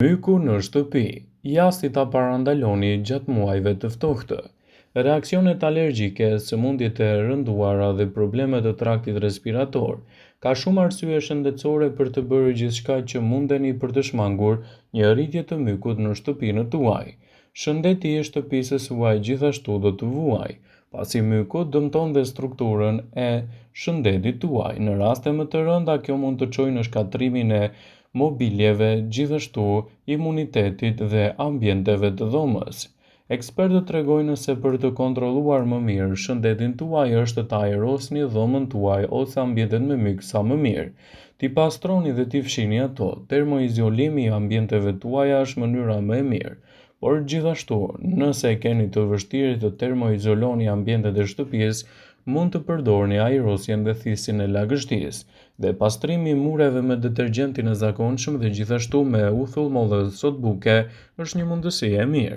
Myku në shtëpi, jasti ta parandaloni gjatë muajve të ftohtë. Reaksionet alergjike, sëmundjet e rënduara dhe problemet të traktit respirator. Ka shumë arsye shëndetësore për të bërë gjithçka që mundeni për të shmangur një rritje të mykut në shtëpinë tuaj. Shëndeti i shtëpisë suaj gjithashtu do të vuaj, pasi myku dëmton dhe strukturën e shëndetit tuaj. Në raste më të rënda, kjo mund të çojë në shkatrimin e mobiljeve, gjithashtu imunitetit dhe ambienteve të dhomës. Ekspertët tregojnë se për të kontrolluar më mirë shëndetin tuaj është të ajrosni dhomën tuaj ose ambientet me myk sa më mirë. T'i pastroni dhe t'i fshini ato. Termoizolimi i ambienteve tuaja është mënyra më e mirë. Por gjithashtu, nëse keni të vështirë të termoizoloni ambientet e shtëpisë, mund të përdorni ajrosjen dhe thisin e lagështisë, dhe pastrimi i mureve me detergjentin e zakonshëm dhe gjithashtu me uthull mollës sot buke është një mundësi e mirë.